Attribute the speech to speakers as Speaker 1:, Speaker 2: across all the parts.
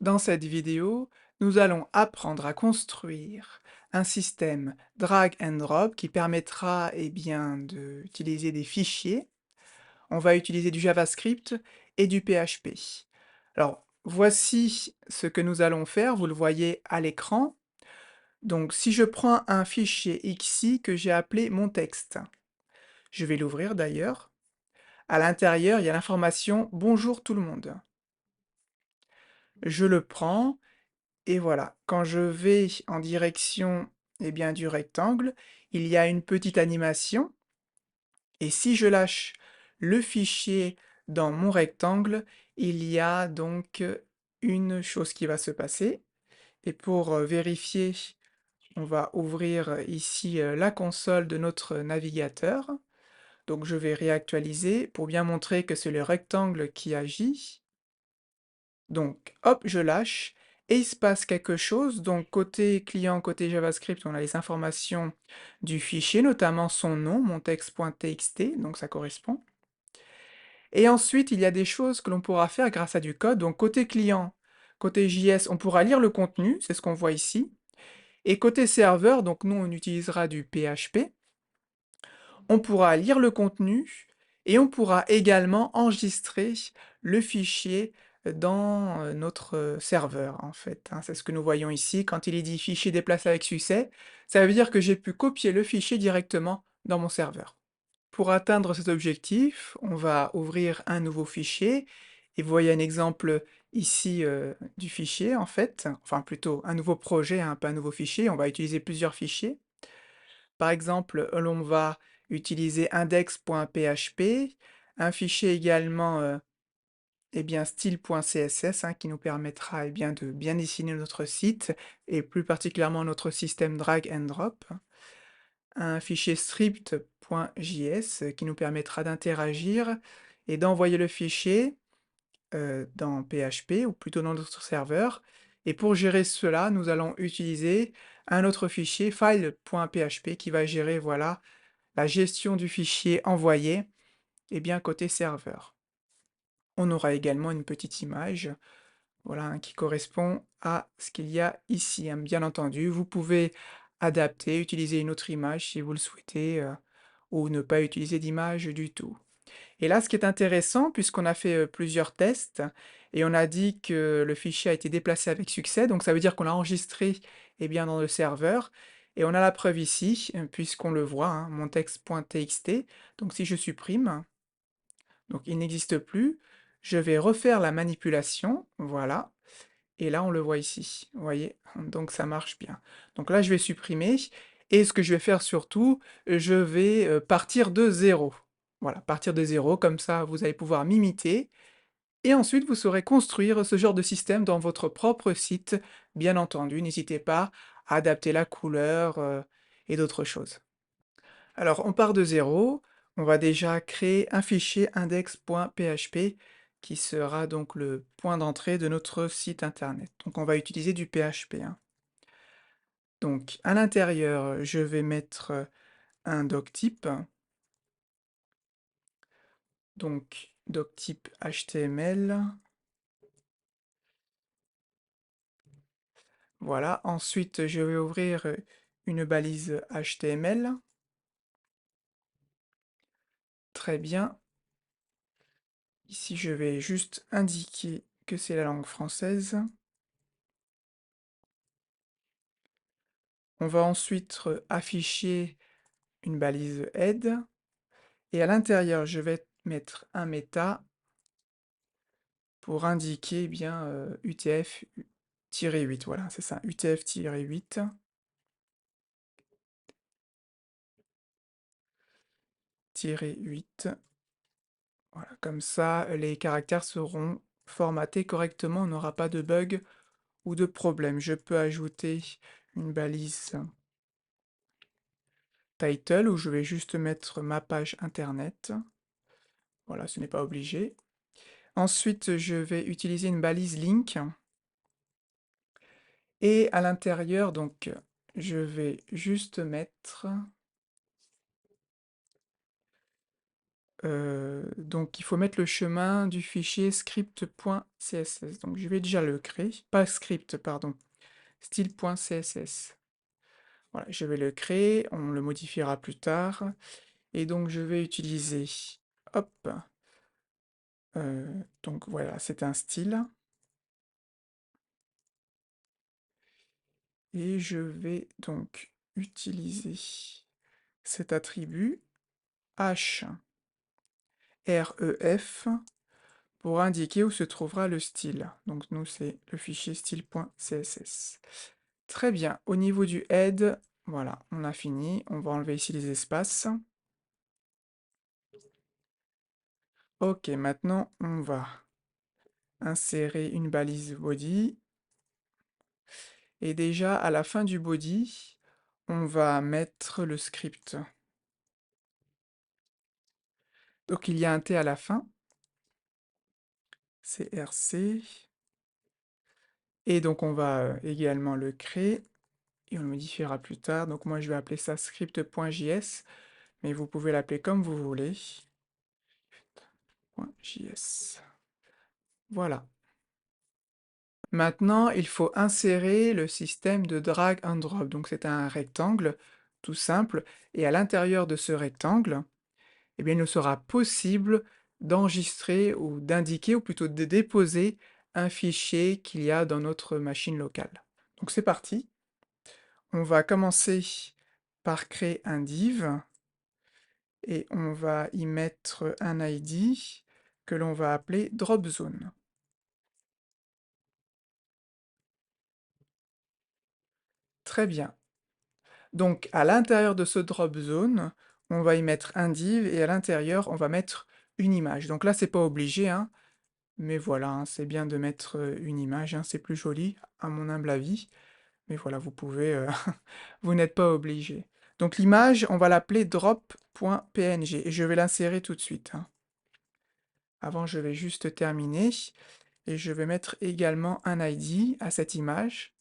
Speaker 1: Dans cette vidéo, nous allons apprendre à construire un système drag and drop qui permettra d'utiliser des fichiers. On va utiliser du JavaScript et du PHP. Alors, voici ce que nous allons faire, vous le voyez à l'écran. Donc, si je prends un fichier XI que j'ai appelé mon texte, je vais l'ouvrir d'ailleurs. À l'intérieur, il y a l'information «Bonjour tout le monde». Je le prends. Et voilà, quand je vais en direction, du rectangle, il y a une petite animation, et si je lâche le fichier dans mon rectangle, il y a donc une chose qui va se passer. Et pour vérifier, on va ouvrir ici la console de notre navigateur. Donc je vais réactualiser pour bien montrer que c'est le rectangle qui agit. Donc, hop, je lâche et il se passe quelque chose. Donc, côté client, côté JavaScript, on a les informations du fichier, notamment son nom, montext.txt, donc ça correspond. Et ensuite, il y a des choses que l'on pourra faire grâce à du code. Donc, côté client, côté JS, on pourra lire le contenu, c'est ce qu'on voit ici. Et côté serveur, donc nous, on utilisera du PHP. On pourra lire le contenu et on pourra également enregistrer le fichier dans notre serveur, en fait, hein. C'est ce que nous voyons ici. Quand il est dit fichier déplacé avec succès, ça veut dire que j'ai pu copier le fichier directement dans mon serveur. Pour atteindre cet objectif, on va ouvrir un nouveau fichier et vous voyez un exemple ici du fichier, en fait, enfin plutôt un nouveau projet, hein, pas un nouveau fichier. On va utiliser plusieurs fichiers. Par exemple, l'on va utiliser index.php, un fichier également style.css, hein, qui nous permettra de bien dessiner notre site et plus particulièrement notre système drag and drop. Un fichier script.js qui nous permettra d'interagir et d'envoyer le fichier dans PHP ou plutôt dans notre serveur. Et pour gérer cela, nous allons utiliser un autre fichier file.php qui va gérer, voilà, la gestion du fichier envoyé, côté serveur. On aura également une petite image, voilà, hein, qui correspond à ce qu'il y a ici, hein. Bien entendu, vous pouvez adapter, utiliser une autre image si vous le souhaitez, ou ne pas utiliser d'image du tout. Et là, ce qui est intéressant, puisqu'on a fait plusieurs tests, et on a dit que le fichier a été déplacé avec succès, donc ça veut dire qu'on l'a enregistré dans le serveur, et on a la preuve ici, puisqu'on le voit, hein, mon texte.txt. Donc si je supprime, donc il n'existe plus, je vais refaire la manipulation, voilà, et là on le voit ici, vous voyez, donc ça marche bien. Donc là je vais supprimer, et ce que je vais faire surtout, je vais partir de zéro. Voilà, partir de zéro, comme ça vous allez pouvoir m'imiter, et ensuite vous saurez construire ce genre de système dans votre propre site, bien entendu, n'hésitez pas à adapter la couleur et d'autres choses. Alors, on part de zéro. On va déjà créer un fichier index.php qui sera donc le point d'entrée de notre site internet. Donc, on va utiliser du PHP, hein. Donc, à l'intérieur, je vais mettre un doctype. Donc, doctype HTML. Voilà. Ensuite, je vais ouvrir une balise HTML. Très bien. Ici, je vais juste indiquer que c'est la langue française. On va ensuite afficher une balise head, et à l'intérieur, je vais mettre un méta pour indiquer UTF-8, voilà, c'est ça, UTF-8, voilà, comme ça, les caractères seront formatés correctement, on n'aura pas de bug ou de problème. Je peux ajouter une balise title où je vais juste mettre ma page internet. Voilà, ce n'est pas obligé. Ensuite, je vais utiliser une balise link. Et à l'intérieur, donc, je vais juste mettre Donc il faut mettre le chemin du fichier script.css. Donc je vais déjà le créer, pas script, pardon, style.css. Voilà, je vais le créer, on le modifiera plus tard. Et donc je vais utiliser, hop, donc voilà, c'est un style. Et je vais donc utiliser cet attribut href pour indiquer où se trouvera le style. Donc nous, c'est le fichier style.css. Très bien, au niveau du head, voilà, on a fini. On va enlever ici les espaces. Ok, maintenant, on va insérer une balise body. Et déjà, à la fin du body, on va mettre le script. Donc il y a un T à la fin. CRC. Et donc on va également le créer. Et on le modifiera plus tard. Donc moi je vais appeler ça script.js. Mais vous pouvez l'appeler comme vous voulez. .js. Voilà. Maintenant, il faut insérer le système de drag and drop. Donc c'est un rectangle, tout simple. Et à l'intérieur de ce rectangle, eh bien, il nous sera possible d'enregistrer ou d'indiquer, ou plutôt de déposer un fichier qu'il y a dans notre machine locale. Donc c'est parti. On va commencer par créer un div et on va y mettre un ID que l'on va appeler dropZone. Très bien. Donc à l'intérieur de ce dropZone, on va y mettre un div et à l'intérieur, on va mettre une image. Donc là, c'est pas obligé, hein, mais voilà, hein, c'est bien de mettre une image, hein, c'est plus joli, à mon humble avis. Mais voilà, vous pouvez, vous n'êtes pas obligé. Donc l'image, on va l'appeler drop.png et je vais l'insérer tout de suite, hein. Avant, je vais juste terminer et je vais mettre également un ID à cette image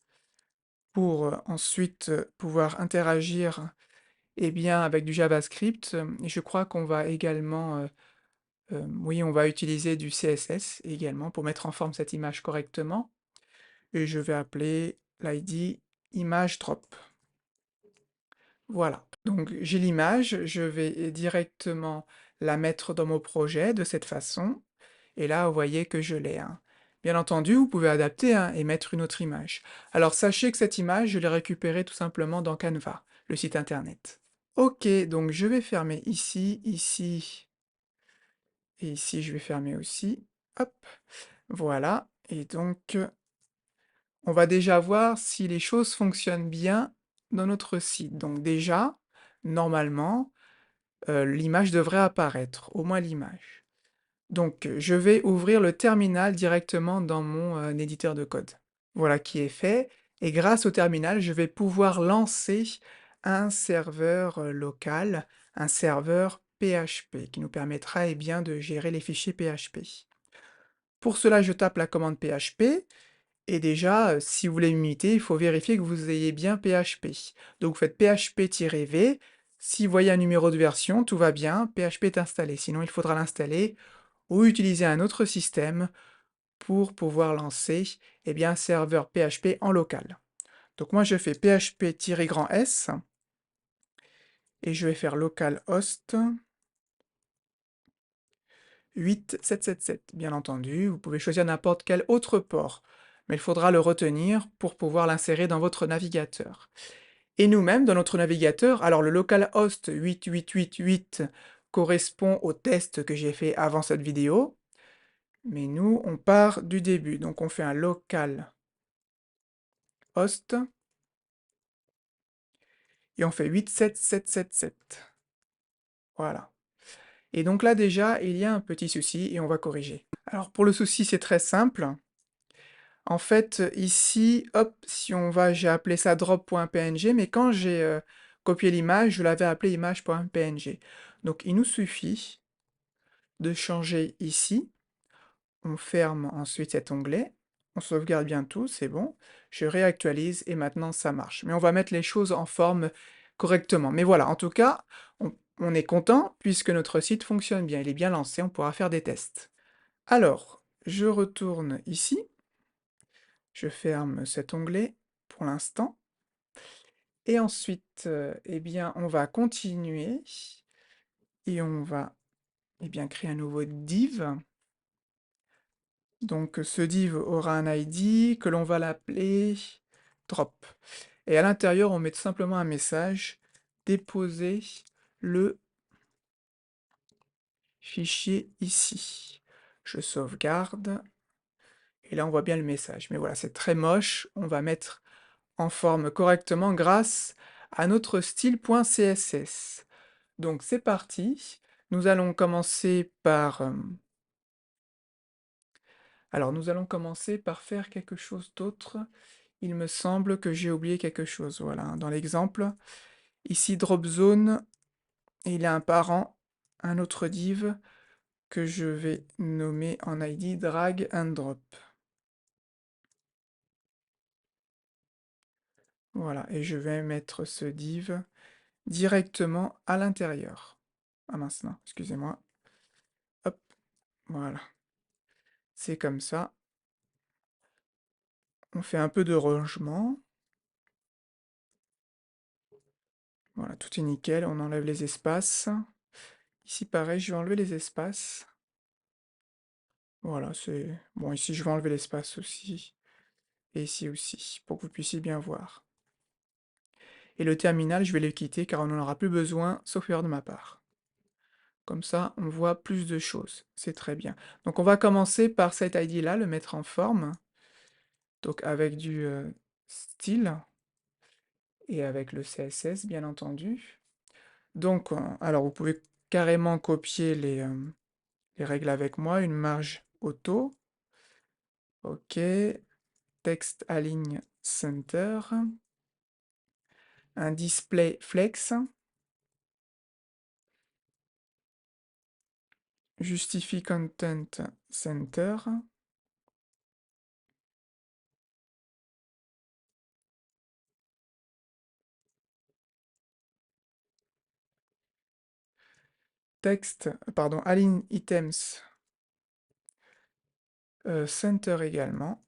Speaker 1: pour ensuite pouvoir interagir bien, avec du JavaScript. Et je crois qu'on va également, oui, on va utiliser du CSS également pour mettre en forme cette image correctement. Et je vais appeler l'ID image drop. Voilà, donc j'ai l'image, je vais directement la mettre dans mon projet de cette façon, et là vous voyez que je l'ai, hein. Bien entendu, vous pouvez adapter, hein, et mettre une autre image. Alors sachez que cette image, je l'ai récupérée tout simplement dans Canva, le site internet. Ok, donc je vais fermer ici, ici, et ici je vais fermer aussi. Hop, voilà, et donc on va déjà voir si les choses fonctionnent bien dans notre site. Donc déjà, normalement, l'image devrait apparaître, au moins l'image. Donc je vais ouvrir le terminal directement dans mon éditeur de code. Voilà qui est fait, et grâce au terminal, je vais pouvoir lancer un serveur local, un serveur PHP, qui nous permettra bien, de gérer les fichiers PHP. Pour cela, je tape la commande PHP, et déjà, si vous voulez m'imiter, il faut vérifier que vous ayez bien PHP. Donc vous faites PHP-V, si vous voyez un numéro de version, tout va bien, PHP est installé. Sinon, il faudra l'installer ou utiliser un autre système pour pouvoir lancer un serveur PHP en local. Donc moi, je fais PHP-S et je vais faire localhost 8777. Bien entendu, vous pouvez choisir n'importe quel autre port, mais il faudra le retenir pour pouvoir l'insérer dans votre navigateur. Et nous-mêmes, dans notre navigateur, alors le localhost 8888 correspond au test que j'ai fait avant cette vidéo, mais nous, on part du début. Donc on fait un localhost, et on fait 87777. Voilà. Et donc là déjà, il y a un petit souci, et on va corriger. Alors pour le souci, c'est très simple. En fait, ici, hop, si on va, j'ai appelé ça drop.png, mais quand j'ai copié l'image, je l'avais appelé image.png. Donc il nous suffit de changer ici. On ferme ensuite cet onglet, on sauvegarde bien tout, c'est bon. Je réactualise et maintenant ça marche. Mais on va mettre les choses en forme correctement. Mais voilà, en tout cas, On est content puisque notre site fonctionne bien, il est bien lancé, on pourra faire des tests. Alors, je retourne ici, je ferme cet onglet pour l'instant, et ensuite, eh bien, on va continuer et on va créer un nouveau div. Donc ce div aura un ID que l'on va l'appeler drop. Et à l'intérieur, on met tout simplement un message, déposer le fichier ici. Je sauvegarde, et là on voit bien le message. Mais voilà, c'est très moche, on va mettre en forme correctement grâce à notre style.css. Donc c'est parti, nous allons commencer par... alors nous allons commencer par faire quelque chose d'autre. Il me semble que j'ai oublié quelque chose, voilà, hein. Dans l'exemple, ici dropZone, il a un parent, un autre div, que je vais nommer en ID drag and drop. Voilà, et je vais mettre ce div directement à l'intérieur. Ah mince, non, excusez-moi. Hop, voilà. C'est comme ça. On fait un peu de rangement. Voilà, tout est nickel, on enlève les espaces. Ici, pareil, je vais enlever les espaces. Voilà, c'est... Bon, ici, je vais enlever l'espace aussi. Et ici aussi, pour que vous puissiez bien voir. Et le terminal, je vais le quitter car on n'en aura plus besoin, sauf erreur de ma part. Comme ça, on voit plus de choses. C'est très bien. Donc on va commencer par cet ID-là, le mettre en forme. Donc avec du style et avec le CSS, bien entendu. Donc, alors vous pouvez carrément copier les règles avec moi. Une marge auto. OK. Texte align center. Un display flex. Justifie content center. Texte, pardon, align items center également.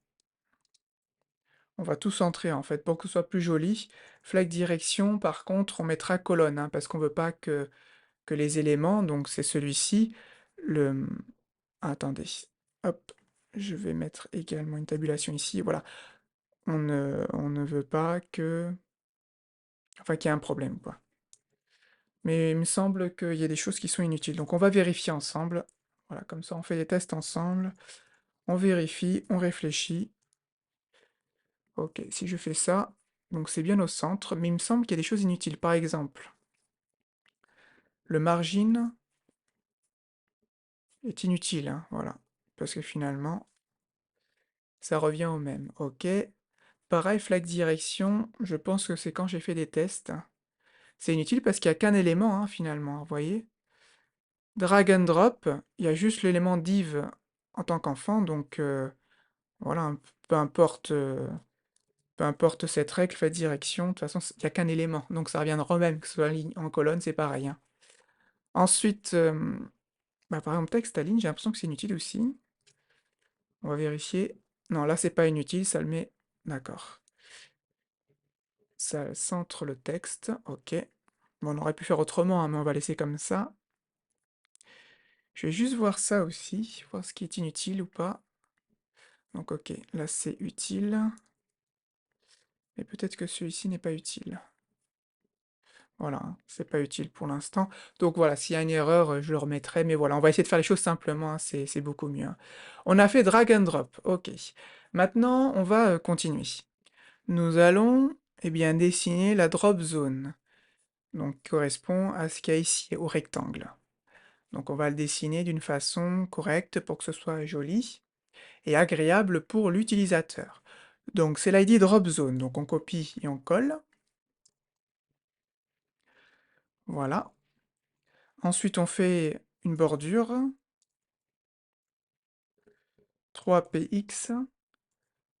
Speaker 1: On va tout centrer en fait pour que ce soit plus joli. Flag direction, par contre, on mettra colonne, hein, parce qu'on veut pas que les éléments, donc c'est celui-ci, le... Attendez, hop, je vais mettre également une tabulation ici, voilà. On ne veut pas que... Enfin, qu'il y ait un problème, quoi. Mais il me semble qu'il y a des choses qui sont inutiles. Donc on va vérifier ensemble. Voilà, comme ça on fait les tests ensemble. On vérifie, on réfléchit. Ok, si je fais ça, donc c'est bien au centre, mais il me semble qu'il y a des choses inutiles. Par exemple, le margin est inutile, hein, voilà. Parce que finalement, ça revient au même. Ok. Pareil, flag direction, je pense que c'est quand j'ai fait des tests. C'est inutile parce qu'il n'y a qu'un élément, hein, finalement, vous voyez. Drag and drop, il y a juste l'élément div en tant qu'enfant, donc voilà, hein, peu importe, peu importe cette règle, flag direction, de toute façon, il n'y a qu'un élément, donc ça reviendra au même, que ce soit en ligne, en colonne, c'est pareil, hein. Ensuite, bah, par exemple, texte à ligne, j'ai l'impression que c'est inutile aussi. On va vérifier. Non, là, c'est pas inutile, ça le met... D'accord. Ça centre le texte, ok. Bon, on aurait pu faire autrement, hein, mais on va laisser comme ça. Je vais juste voir ça aussi, voir ce qui est inutile ou pas. Donc ok, là c'est utile. Mais peut-être que celui-ci n'est pas utile. Voilà, hein, c'est pas utile pour l'instant. Donc voilà, s'il y a une erreur, je le remettrai. Mais voilà, on va essayer de faire les choses simplement, hein, c'est beaucoup mieux, hein. On a fait drag and drop, ok. Maintenant, on va continuer. Nous allons bien, dessiner la drop zone. Donc, qui correspond à ce qu'il y a ici, au rectangle. Donc on va le dessiner d'une façon correcte pour que ce soit joli et agréable pour l'utilisateur. Donc c'est l'ID drop zone, donc on copie et on colle. Voilà. Ensuite on fait une bordure, 3px,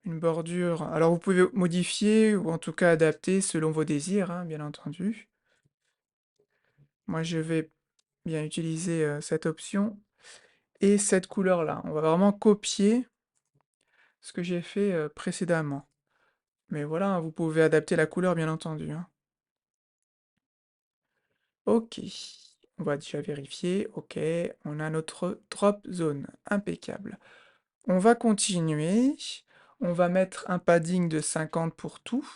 Speaker 1: une bordure. Alors vous pouvez modifier ou en tout cas adapter selon vos désirs, hein, bien entendu. moi je vais bien utiliser, cette option et cette couleur-là. On va vraiment copier ce que j'ai fait, précédemment. Mais voilà, hein, vous pouvez adapter la couleur bien entendu, hein. OK, on va déjà vérifier. OK, on a notre drop zone, impeccable. On va continuer, on va mettre un padding de 50 pour tout.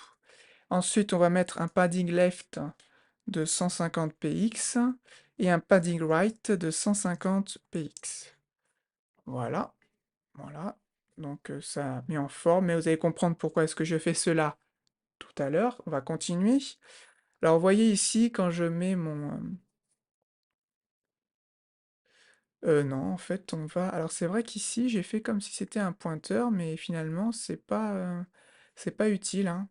Speaker 1: Ensuite, on va mettre un padding left de 150 px et un padding right de 150 px. Voilà, voilà. Donc ça a mis en forme, mais vous allez comprendre pourquoi est-ce que je fais cela tout à l'heure. On va continuer. Alors, vous voyez ici, quand je mets mon... non, en fait, on va... Alors, c'est vrai qu'ici, j'ai fait comme si c'était un pointeur, mais finalement, c'est pas utile, hein,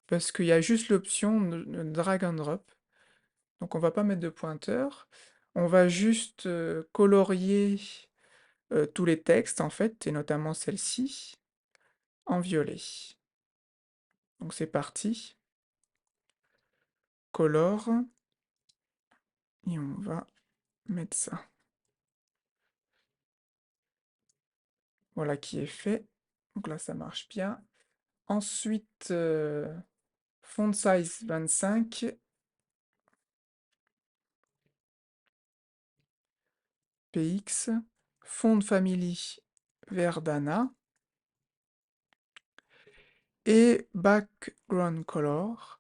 Speaker 1: parce qu'il y a juste l'option de drag and drop. Donc, on va pas mettre de pointeur. On va juste colorier tous les textes, en fait, et notamment celle-ci, en violet. Donc, c'est parti. Color. Et on va mettre ça. Voilà qui est fait. Donc là, ça marche bien. Ensuite, font size 25, px, font family Verdana et background color,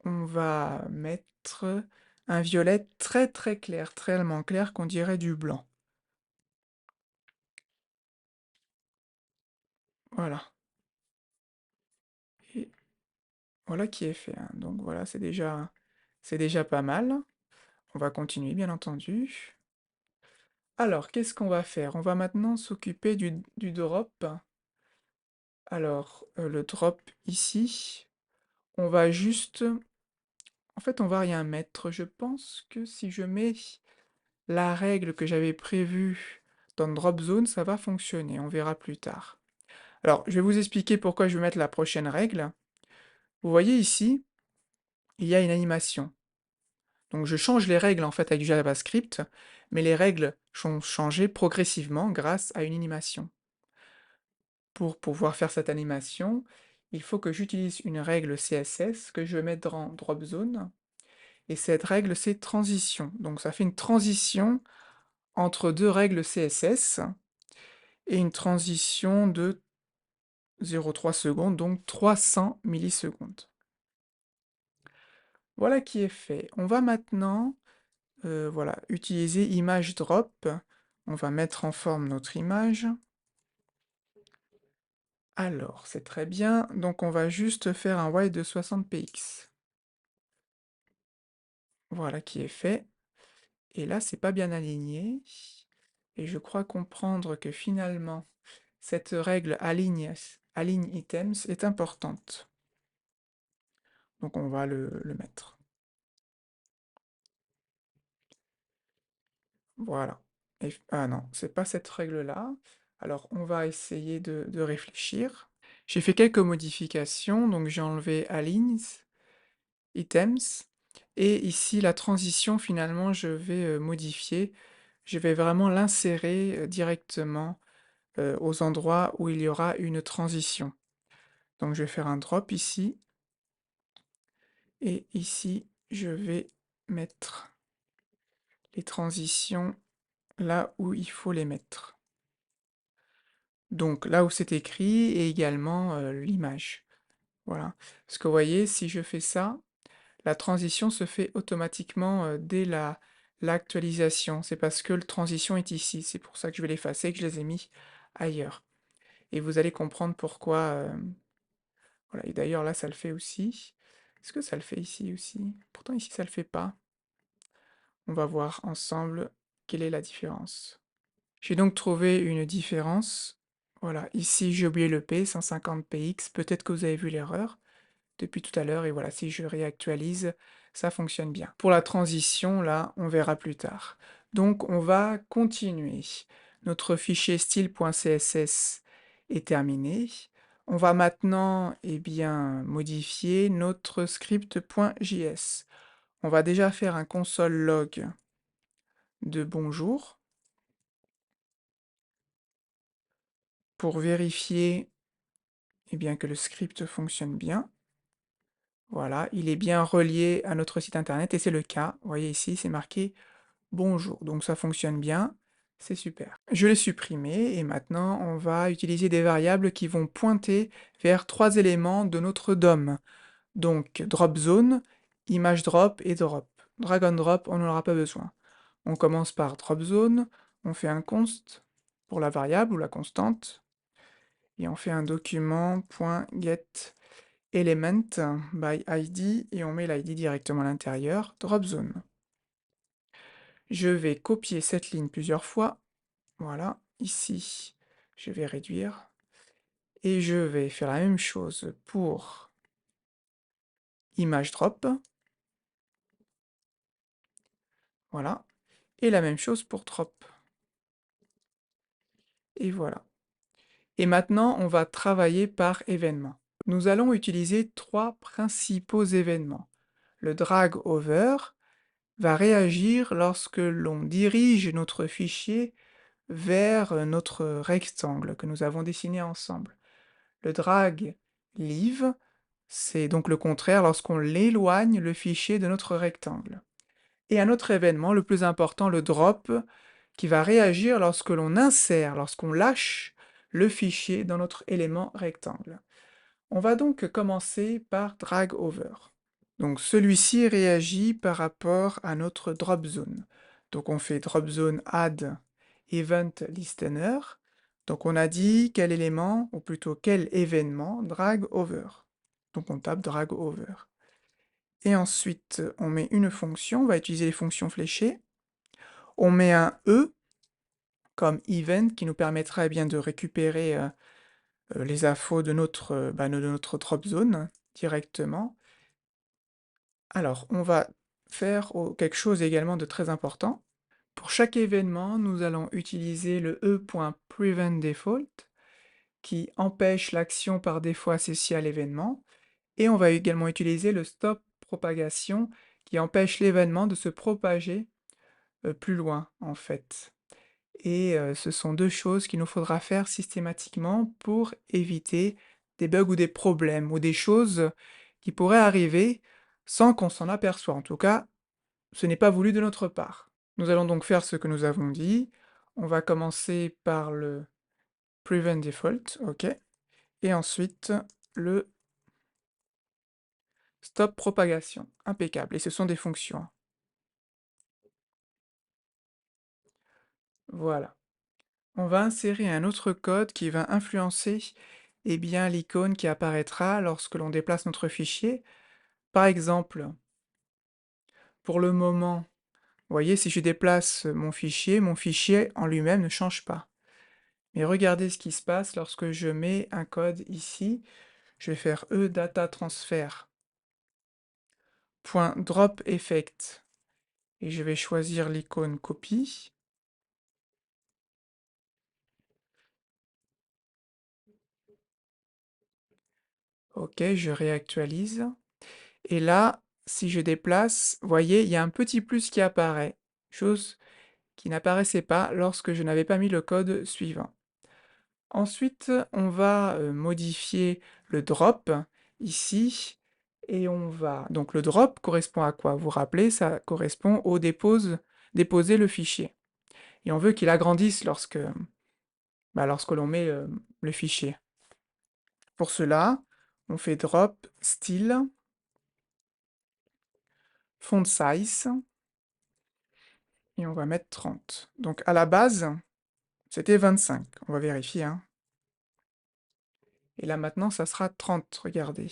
Speaker 1: on va mettre un violet très très clair, tellement clair qu'on dirait du blanc. Voilà. Et voilà qui est fait, hein. Donc voilà, c'est déjà pas mal. On va continuer, bien entendu. Alors, qu'est-ce qu'on va faire? On va maintenant s'occuper du drop. Alors, le drop ici, on va juste... En fait, on va rien mettre. Je pense que si je mets la règle que j'avais prévue dans drop zone, ça va fonctionner. On verra plus tard. Alors, je vais vous expliquer pourquoi je vais mettre la prochaine règle. Vous voyez ici, il y a une animation. Donc, je change les règles en fait avec du JavaScript, mais les règles sont changées progressivement grâce à une animation. Pour pouvoir faire cette animation, il faut que j'utilise une règle CSS que je vais mettre dans drop zone. Et cette règle, c'est transition. Donc ça fait une transition entre deux règles CSS et une transition de 0,3 secondes, donc 300 millisecondes. Voilà qui est fait. On va maintenant voilà, utiliser image drop. On va mettre en forme notre image. Alors, c'est très bien. Donc on va juste faire un white de 60 px. Voilà qui est fait. Et là, c'est pas bien aligné. Et je crois comprendre que finalement, cette règle align items est importante. Donc on va le mettre. Voilà. Ah non, c'est pas cette règle-là. Alors on va essayer de réfléchir. J'ai fait quelques modifications, donc j'ai enlevé align items. Et ici, la transition, finalement, je vais modifier. Je vais vraiment l'insérer directement aux endroits où il y aura une transition. Donc je vais faire un drop ici. Et ici, je vais mettre les transitions là où il faut les mettre. Donc là où c'est écrit et également l'image. Voilà. Parce que vous voyez, si je fais ça, la transition se fait automatiquement dès l'actualisation. C'est parce que la transition est ici. C'est pour ça que je vais l'effacer et que je les ai mis ailleurs. Et vous allez comprendre pourquoi. Voilà. Et d'ailleurs, là, ça le fait aussi. Est-ce que ça le fait ici aussi? Pourtant, ici, ça le fait pas. On va voir ensemble quelle est la différence. J'ai donc trouvé une différence. Voilà, ici j'ai oublié le P, 150 px. Peut-être que vous avez vu l'erreur depuis tout à l'heure. Et voilà, si je réactualise, ça fonctionne bien. Pour la transition, là, on verra plus tard. Donc, on va continuer. Notre fichier style.css est terminé. On va maintenant, eh bien, modifier notre script.js. On va déjà faire un console log de bonjour pour vérifier eh bien, que le script fonctionne bien. Voilà, il est bien relié à notre site internet et c'est le cas. Vous voyez ici, c'est marqué bonjour. Donc ça fonctionne bien, c'est super. Je l'ai supprimé et maintenant on va utiliser des variables qui vont pointer vers 3 éléments de notre DOM. Donc drop zone, image drop et drop. Drag and drop, on n'en aura pas besoin. On commence par drop zone, on fait un const pour la variable ou la constante, et on fait un document .get element by id, et on met l'id directement à l'intérieur, drop zone. Je vais copier cette ligne plusieurs fois, voilà, ici, je vais réduire, et je vais faire la même chose pour image drop, voilà, et la même chose pour drop. Et voilà. Et maintenant, on va travailler par événement. Nous allons utiliser 3 principaux événements. Le drag over va réagir lorsque l'on dirige notre fichier vers notre rectangle que nous avons dessiné ensemble. Le drag leave, c'est donc le contraire lorsqu'on l'éloigne le fichier de notre rectangle. Et un autre événement, le plus important, le drop, qui va réagir lorsque l'on insère, lorsqu'on lâche le fichier dans notre élément rectangle. On va donc commencer par drag over. Donc celui-ci réagit par rapport à notre drop zone. Donc on fait drop zone add event listener. Donc on a dit quel élément, ou plutôt quel événement, drag over. Donc on tape drag over. Et ensuite on met une fonction, on va utiliser les fonctions fléchées. On met un E comme event qui nous permettra bien de récupérer les infos de notre drop zone directement. Alors, on va faire quelque chose également de très important. Pour chaque événement, nous allons utiliser le e.preventDefault qui empêche l'action par défaut associée à l'événement. Et on va également utiliser le stop propagation qui empêche l'événement de se propager plus loin, en fait. Et ce sont deux choses qu'il nous faudra faire systématiquement pour éviter des bugs ou des problèmes, ou des choses qui pourraient arriver sans qu'on s'en aperçoive. En tout cas, ce n'est pas voulu de notre part. Nous allons donc faire ce que nous avons dit. On va commencer par le prevent default, ok, et ensuite le stop propagation, impeccable, et ce sont des fonctions. Voilà. On va insérer un autre code qui va influencer eh bien, l'icône qui apparaîtra lorsque l'on déplace notre fichier. Par exemple, pour le moment, vous voyez, si je déplace mon fichier en lui-même ne change pas. Mais regardez ce qui se passe lorsque je mets un code ici. Je vais faire e-data-transfer.drop-effect et je vais choisir l'icône copie. Ok, je réactualise. Et là, si je déplace, vous voyez, il y a un petit plus qui apparaît, chose qui n'apparaissait pas lorsque je n'avais pas mis le code suivant. Ensuite, on va modifier le drop ici, et on va... Donc le drop correspond à quoi? Vous vous rappelez, ça correspond au déposer le fichier. Et on veut qu'il agrandisse lorsque l'on met le fichier. Pour cela, on fait drop style font size, et on va mettre 30. Donc à la base, c'était 25. On va vérifier, hein. Et là maintenant, ça sera 30, regardez.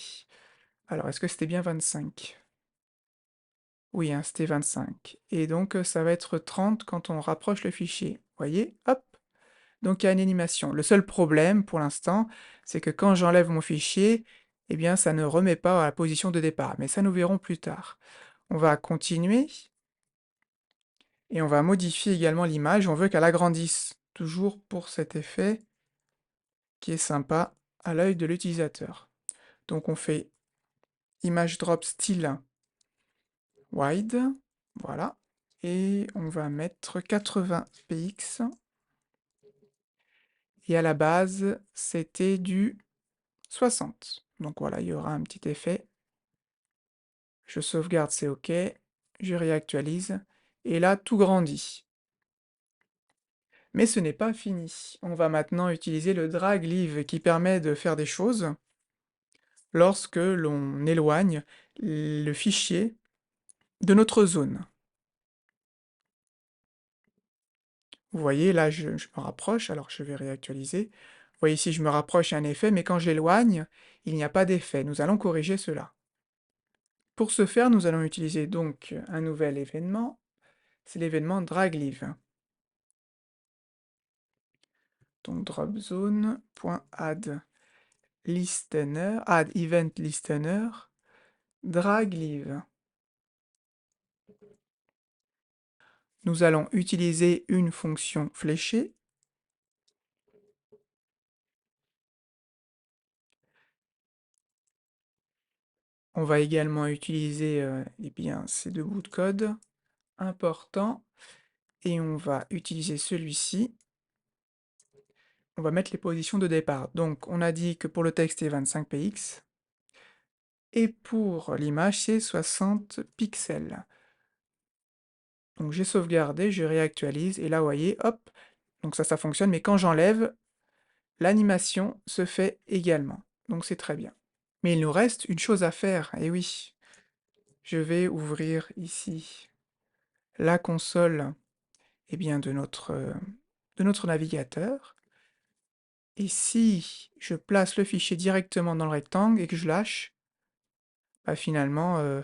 Speaker 1: Alors, est-ce que c'était bien 25? Oui, hein, c'était 25. Et donc, ça va être 30 quand on rapproche le fichier. Vous voyez? Hop! Donc, il y a une animation. Le seul problème, pour l'instant, c'est que quand j'enlève mon fichier, eh bien, ça ne remet pas à la position de départ. Mais ça, nous verrons plus tard. On va continuer. Et on va modifier également l'image. On veut qu'elle agrandisse. Toujours pour cet effet qui est sympa à l'œil de l'utilisateur. Donc, on fait image drop style. wide, voilà, et on va mettre 80 px, et à la base, c'était du 60. Donc voilà, il y aura un petit effet. Je sauvegarde, c'est OK, je réactualise, et là, tout grandit. Mais ce n'est pas fini. On va maintenant utiliser le drag leave qui permet de faire des choses lorsque l'on éloigne le fichier de notre zone. Vous voyez, là, je me rapproche, alors je vais réactualiser. Vous voyez ici, je me rapproche, il y a un effet, mais quand j'éloigne, il n'y a pas d'effet. Nous allons corriger cela. Pour ce faire, nous allons utiliser donc un nouvel événement, c'est l'événement drag leave. Donc dropzone.add listener, add event listener, drag leave. Nous allons utiliser une fonction fléchée. On va également utiliser eh bien, ces deux bouts de code importants, et on va utiliser celui-ci. On va mettre les positions de départ. Donc on a dit que pour le texte c'est 25 px, et pour l'image c'est 60 pixels. Donc j'ai sauvegardé, je réactualise, et là vous voyez, hop, donc ça fonctionne, mais quand j'enlève, l'animation se fait également. Donc c'est très bien. Mais il nous reste une chose à faire, et oui, je vais ouvrir ici la console eh bien, de notre navigateur. Et si je place le fichier directement dans le rectangle et que je lâche, bah, finalement,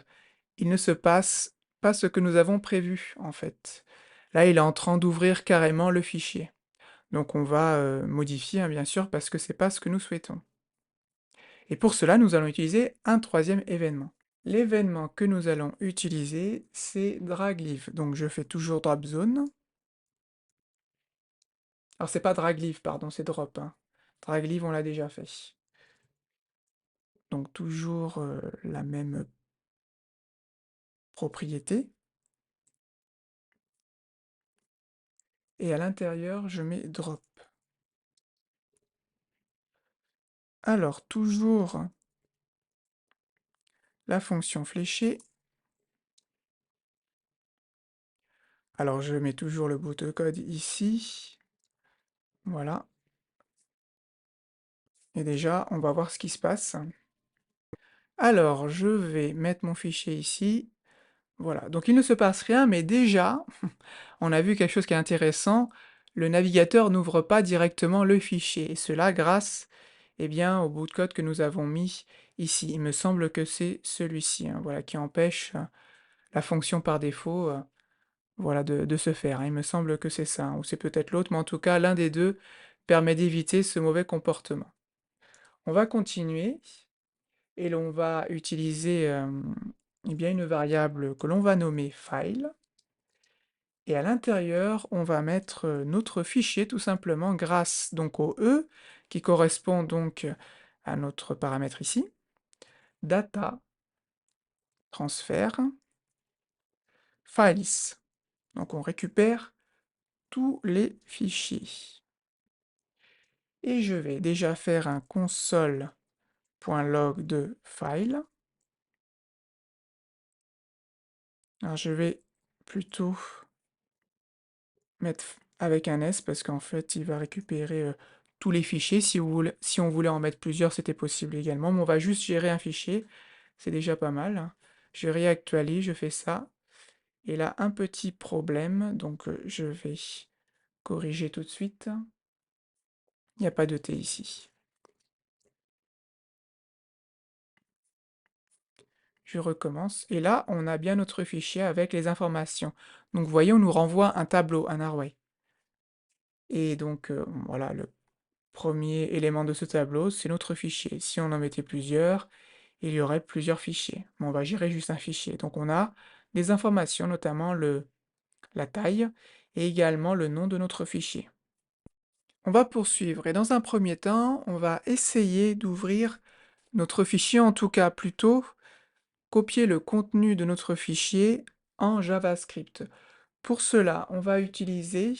Speaker 1: il ne se passe pas ce que nous avons prévu, en fait. Là, il est en train d'ouvrir carrément le fichier. Donc on va modifier, hein, bien sûr, parce que c'est pas ce que nous souhaitons. Et pour cela, nous allons utiliser un troisième événement. L'événement que nous allons utiliser, c'est drag-leave. Donc je fais toujours drop zone. Alors c'est pas drag-leave, pardon, c'est drop, hein. Drag-leave, on l'a déjà fait. Donc toujours la même propriété. Et à l'intérieur, je mets drop. Alors toujours la fonction fléchée. Alors je mets toujours le bout de code ici. Voilà. Et déjà, on va voir ce qui se passe. Alors, je vais mettre mon fichier ici. Voilà, donc il ne se passe rien, mais déjà, on a vu quelque chose qui est intéressant. Le navigateur n'ouvre pas directement le fichier, et cela grâce eh bien, au bout de code que nous avons mis ici. Il me semble que c'est celui-ci, hein, voilà, qui empêche la fonction par défaut voilà, de se faire, hein. Il me semble que c'est ça, hein, ou c'est peut-être l'autre, mais en tout cas, l'un des deux permet d'éviter ce mauvais comportement. On va continuer, et l'on va utiliser eh bien, une variable que l'on va nommer file. Et à l'intérieur, on va mettre notre fichier tout simplement grâce donc au E, qui correspond donc à notre paramètre ici, data, transfert, files. Donc on récupère tous les fichiers. Et je vais déjà faire un console.log de file. Alors je vais plutôt mettre avec un S parce qu'en fait il va récupérer tous les fichiers. Si on voulait en mettre plusieurs, c'était possible également, mais on va juste gérer un fichier, c'est déjà pas mal. Je réactualise, je fais ça, et là un petit problème, donc je vais corriger tout de suite. Il n'y a pas de T ici. Je recommence, et là on a bien notre fichier avec les informations. Donc vous voyez, on nous renvoie un tableau, un array. Et donc voilà, le premier élément de ce tableau, c'est notre fichier. Si on en mettait plusieurs, il y aurait plusieurs fichiers. Mais on va gérer juste un fichier. Donc on a des informations, notamment la taille et également le nom de notre fichier. On va poursuivre, et dans un premier temps, on va essayer d'ouvrir notre fichier, en tout cas plutôt copier le contenu de notre fichier en JavaScript. Pour cela, on va utiliser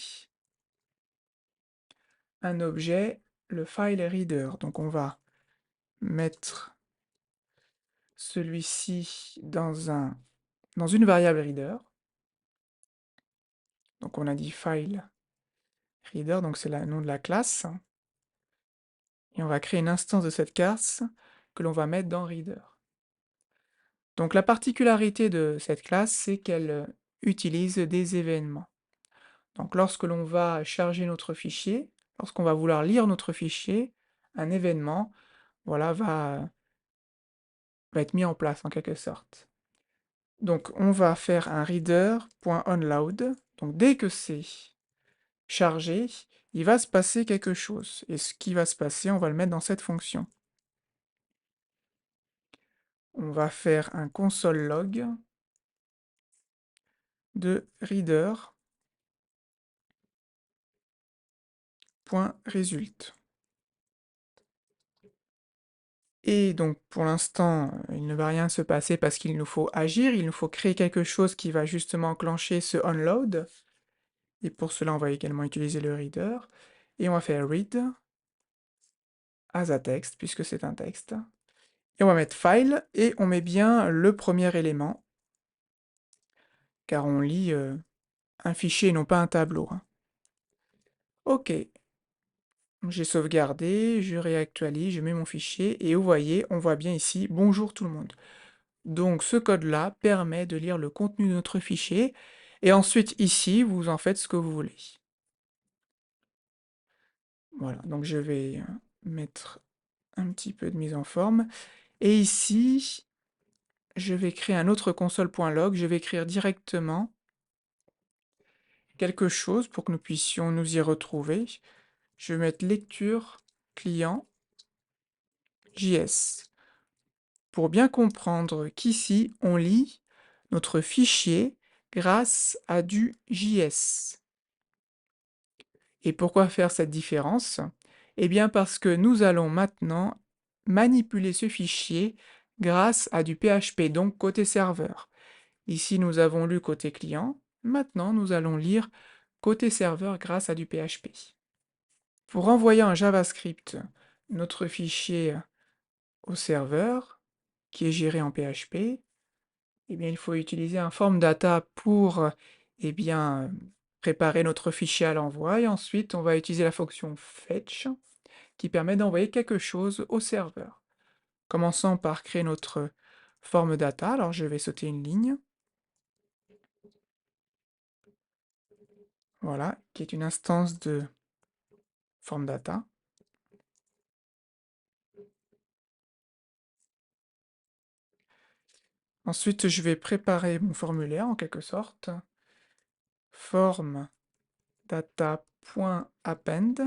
Speaker 1: un objet, le file reader. Donc on va mettre celui-ci dans une variable reader. Donc on a dit file reader, donc c'est le nom de la classe. Et on va créer une instance de cette classe que l'on va mettre dans reader. Donc la particularité de cette classe, c'est qu'elle utilise des événements. Donc lorsque l'on va charger notre fichier, lorsqu'on va vouloir lire notre fichier, un événement, voilà, va être mis en place en quelque sorte. Donc on va faire un reader.onload. Donc dès que c'est chargé, il va se passer quelque chose. Et ce qui va se passer, on va le mettre dans cette fonction. On va faire un console log de reader.result. Et donc pour l'instant, il ne va rien se passer parce qu'il nous faut agir, il nous faut créer quelque chose qui va justement enclencher ce onload. Et pour cela, on va également utiliser le reader. Et on va faire read as a text, puisque c'est un texte. Et on va mettre file, et on met bien le premier élément, car on lit un fichier et non pas un tableau, hein. Ok, j'ai sauvegardé, je réactualise, je mets mon fichier, et vous voyez, on voit bien ici, bonjour tout le monde. Donc ce code-là permet de lire le contenu de notre fichier, et ensuite ici, vous en faites ce que vous voulez. Voilà, donc je vais mettre un petit peu de mise en forme, et ici, je vais créer un autre console.log, je vais écrire directement quelque chose pour que nous puissions nous y retrouver. Je vais mettre lecture client JS, pour bien comprendre qu'ici, on lit notre fichier grâce à du JS. Et pourquoi faire cette différence? Eh bien parce que nous allons maintenant manipuler ce fichier grâce à du PHP, donc côté serveur. Ici, nous avons lu côté client, maintenant nous allons lire côté serveur grâce à du PHP. Pour envoyer en JavaScript notre fichier au serveur, qui est géré en PHP, eh bien, il faut utiliser un form data pour eh bien, préparer notre fichier à l'envoi, et ensuite on va utiliser la fonction fetch, qui permet d'envoyer quelque chose au serveur. Commençons par créer notre form data, alors je vais sauter une ligne, voilà, qui est une instance de form data. Ensuite, je vais préparer mon formulaire en quelque sorte. Form data.append.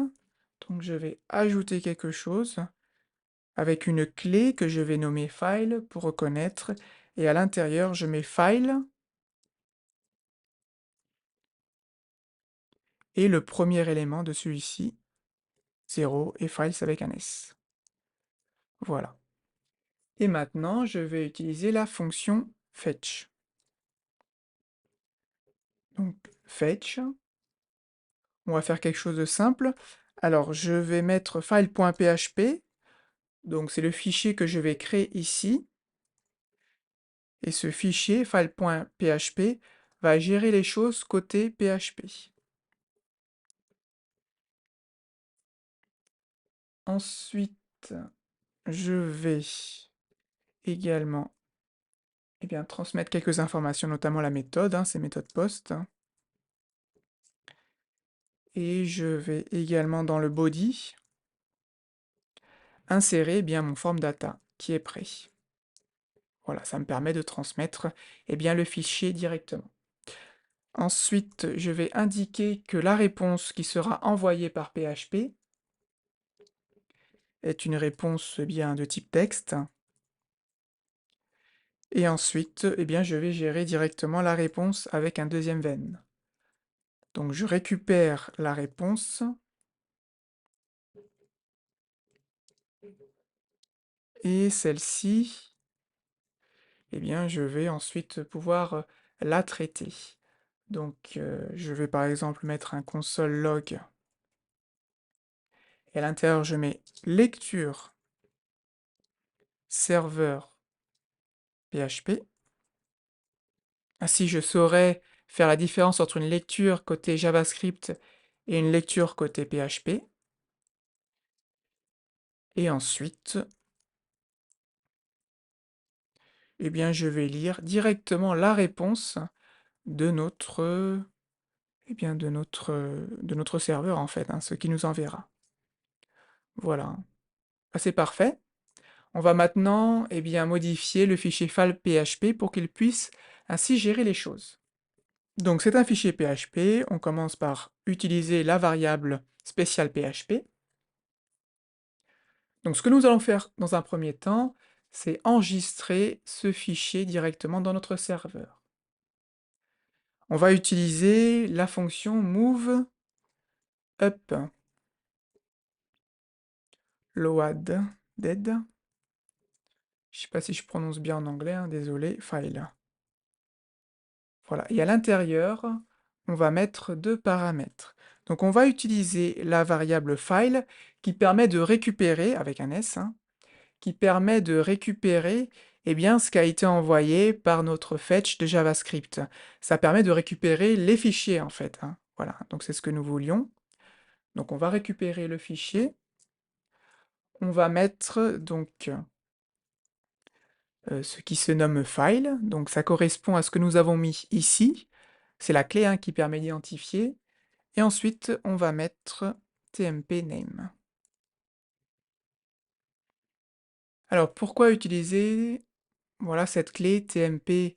Speaker 1: Donc je vais ajouter quelque chose avec une clé que je vais nommer file pour reconnaître. Et à l'intérieur, je mets file et le premier élément de celui-ci, 0, et files avec un S. Voilà. Et maintenant, je vais utiliser la fonction fetch. Donc fetch, on va faire quelque chose de simple. Alors, je vais mettre file.php, donc c'est le fichier que je vais créer ici. Et ce fichier, file.php, va gérer les choses côté PHP. Ensuite, je vais également transmettre quelques informations, notamment la méthode, c'est méthode post. Et je vais également dans le body insérer mon form data qui est prêt. Voilà, ça me permet de transmettre le fichier directement. Ensuite, je vais indiquer que la réponse qui sera envoyée par PHP est une réponse de type texte. Et ensuite, je vais gérer directement la réponse avec un deuxième when. Donc je récupère la réponse et celle-ci, eh bien, je vais ensuite pouvoir la traiter. Donc, je vais par exemple mettre un console log et à l'intérieur, je mets lecture serveur PHP. Ainsi, je saurai faire la différence entre une lecture côté JavaScript et une lecture côté PHP. Et ensuite, eh bien, je vais lire directement la réponse de notre, eh bien, de notre serveur, en fait, hein, ce qui nous enverra. Voilà. Ah, c'est parfait. On va maintenant, eh bien, modifier le fichier file PHP pour qu'il puisse ainsi gérer les choses. Donc, c'est un fichier PHP. On commence par utiliser la variable spéciale PHP. Donc, ce que nous allons faire dans un premier temps, c'est enregistrer ce fichier directement dans notre serveur. On va utiliser la fonction move up load dead. Je ne sais pas si je prononce bien en anglais, hein, désolé, file. Voilà, et à l'intérieur, on va mettre deux paramètres. Donc on va utiliser la variable file qui permet de récupérer, avec un S, hein, qui permet de récupérer eh bien, ce qui a été envoyé par notre fetch de JavaScript. Ça permet de récupérer les fichiers, en fait, hein. Voilà, donc c'est ce que nous voulions. Donc on va récupérer le fichier. On va mettre donc ce qui se nomme file. Donc ça correspond à ce que nous avons mis ici. C'est la clé, hein, qui permet d'identifier. Et ensuite, on va mettre tmp name. Alors pourquoi utiliser voilà, cette clé tmp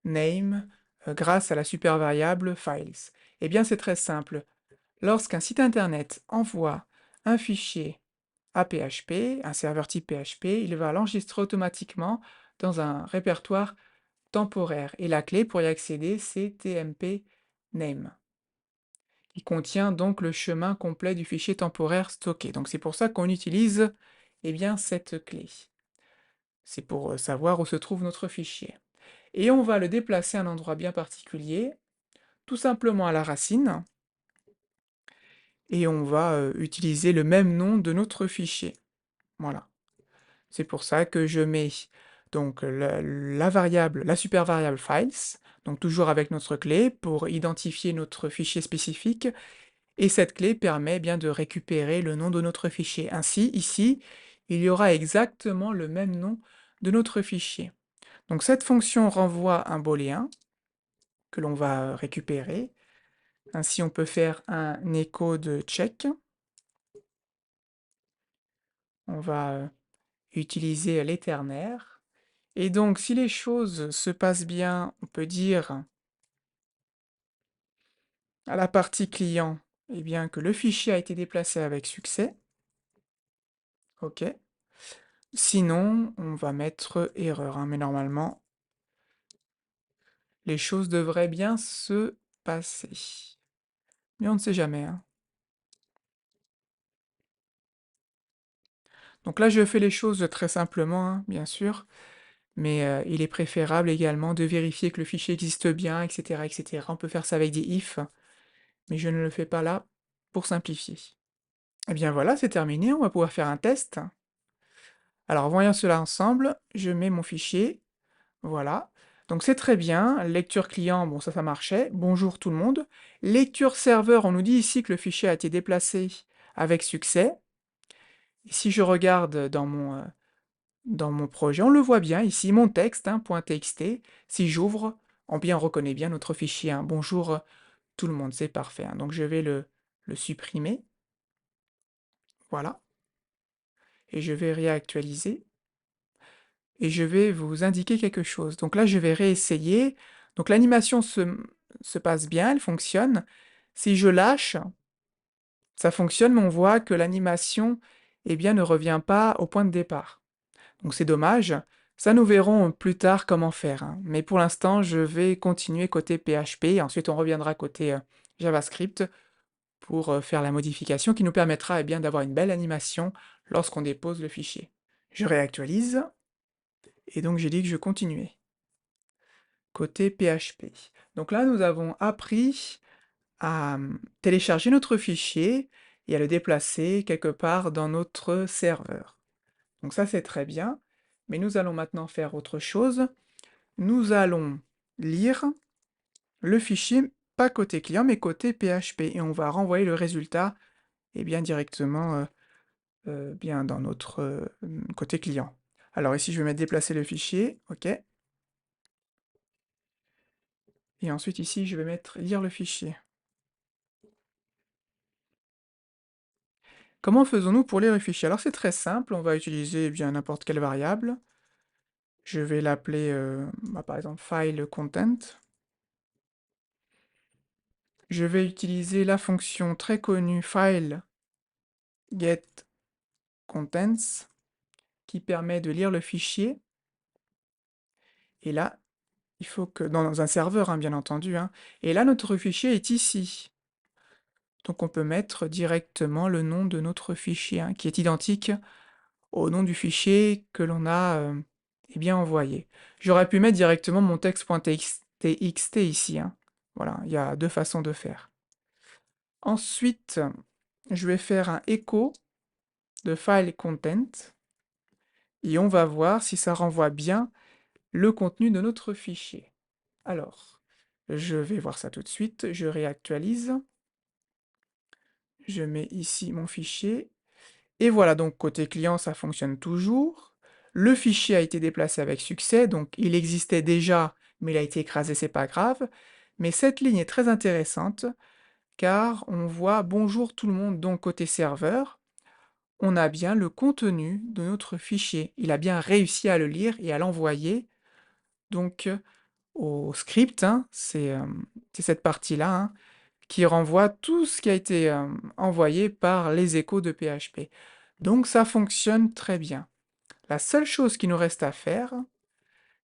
Speaker 1: name grâce à la super variable files? Eh bien c'est très simple. Lorsqu'un site internet envoie un fichier à PHP, un serveur type PHP, il va l'enregistrer automatiquement dans un répertoire temporaire. Et la clé pour y accéder, c'est tmp name. Il contient donc le chemin complet du fichier temporaire stocké. Donc c'est pour ça qu'on utilise eh bien, cette clé. C'est pour savoir où se trouve notre fichier. Et on va le déplacer à un endroit bien particulier, tout simplement à la racine, et on va utiliser le même nom de notre fichier. Voilà. C'est pour ça que je mets donc la variable, la super variable files, donc toujours avec notre clé pour identifier notre fichier spécifique, et cette clé permet bien de récupérer le nom de notre fichier. Ainsi, ici, il y aura exactement le même nom de notre fichier. Donc cette fonction renvoie un booléen que l'on va récupérer. Ainsi, on peut faire un écho de check. On va utiliser les ternaires. Et donc, si les choses se passent bien, on peut dire à la partie client eh bien, que le fichier a été déplacé avec succès. OK. Sinon, on va mettre erreur, hein, mais normalement, les choses devraient bien se passer. Mais on ne sait jamais, hein. Donc là, je fais les choses très simplement, hein, bien sûr, mais il est préférable également de vérifier que le fichier existe bien, etc., etc. On peut faire ça avec des if, mais je ne le fais pas là pour simplifier. Et bien voilà, c'est terminé, on va pouvoir faire un test. Alors, voyons cela ensemble, je mets mon fichier, voilà. Donc c'est très bien, lecture client, bon ça marchait, bonjour tout le monde. Lecture serveur, on nous dit ici que le fichier a été déplacé avec succès. Et si je regarde dans mon projet, on le voit bien ici, mon texte, hein, .txt, si j'ouvre, on reconnaît bien notre fichier, hein. Bonjour tout le monde, c'est parfait, hein. Donc je vais le supprimer, voilà, et je vais réactualiser. Et je vais vous indiquer quelque chose. Donc là, je vais réessayer. Donc l'animation se passe bien, elle fonctionne. Si je lâche, ça fonctionne, mais on voit que l'animation eh bien, ne revient pas au point de départ. Donc c'est dommage. Ça, nous verrons plus tard comment faire, hein. Mais pour l'instant, je vais continuer côté PHP. Et ensuite, on reviendra côté JavaScript pour faire la modification qui nous permettra eh bien, d'avoir une belle animation lorsqu'on dépose le fichier. Je réactualise. Et donc j'ai dit que je continuais. côté PHP. Donc là, nous avons appris à télécharger notre fichier et à le déplacer quelque part dans notre serveur. Donc ça, c'est très bien, mais nous allons maintenant faire autre chose. Nous allons lire le fichier, pas côté client, mais côté PHP, et on va renvoyer le résultat bien directement bien dans notre côté client. Alors ici, je vais mettre déplacer le fichier, OK. Et ensuite ici, je vais mettre lire le fichier. Comment faisons-nous pour lire le fichier? Alors c'est très simple, on va utiliser bien n'importe quelle variable. Je vais l'appeler, par exemple file content. Je vais utiliser la fonction très connue file get contents qui permet de lire le fichier. Et là, il faut que dans un serveur, hein, bien entendu, hein. Et là, notre fichier est ici. Donc on peut mettre directement le nom de notre fichier, hein, qui est identique au nom du fichier que l'on a bien envoyé. J'aurais pu mettre directement mon texte.txt ici, hein. Voilà, il y a deux façons de faire. Ensuite, je vais faire un echo de file content et on va voir si ça renvoie bien le contenu de notre fichier. Alors, je vais voir ça tout de suite, je réactualise, je mets ici mon fichier, et voilà, donc côté client, ça fonctionne toujours. Le fichier a été déplacé avec succès, donc il existait déjà, mais il a été écrasé, c'est pas grave. Mais cette ligne est très intéressante, car on voit «Bonjour tout le monde», donc côté serveur, on a bien le contenu de notre fichier. Il a bien réussi à le lire et à l'envoyer, donc au script, hein, c'est cette partie-là, hein, qui renvoie tout ce qui a été envoyé par les échos de PHP. Donc ça fonctionne très bien. La seule chose qui nous reste à faire,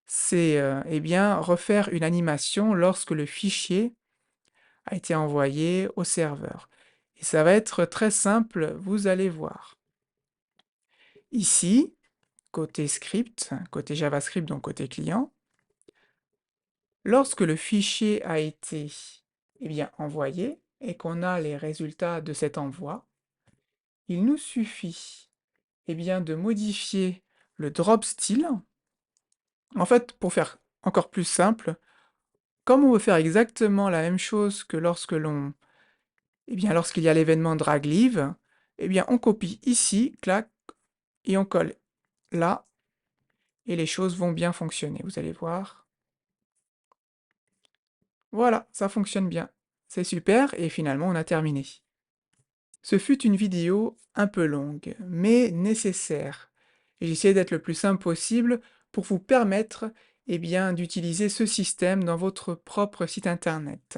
Speaker 1: c'est bien refaire une animation lorsque le fichier a été envoyé au serveur. Et ça va être très simple, vous allez voir. Ici, côté script, côté JavaScript, donc côté client, lorsque le fichier a été bien envoyé et qu'on a les résultats de cet envoi, il nous suffit bien, de modifier le drop style. En fait, pour faire encore plus simple, comme on veut faire exactement la même chose que lorsque l'on, lorsqu'il y a l'événement drag leave, on copie ici, clac, et on colle là, et les choses vont bien fonctionner. Vous allez voir. Voilà, ça fonctionne bien. C'est super, et finalement, on a terminé. Ce fut une vidéo un peu longue, mais nécessaire. Et j'ai essayé d'être le plus simple possible pour vous permettre d'utiliser ce système dans votre propre site internet.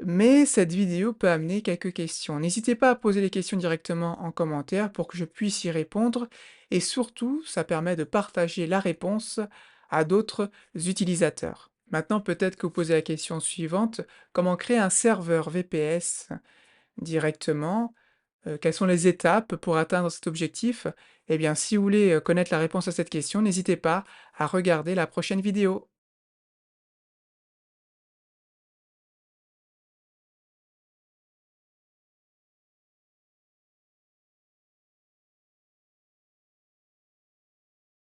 Speaker 1: Mais cette vidéo peut amener quelques questions. N'hésitez pas à poser les questions directement en commentaire pour que je puisse y répondre. Et surtout, ça permet de partager la réponse à d'autres utilisateurs. Maintenant, peut-être que vous posez la question suivante, comment créer un serveur VPS directement? Quelles sont les étapes pour atteindre cet objectif? Eh bien, si vous voulez connaître la réponse à cette question, n'hésitez pas à regarder la prochaine vidéo.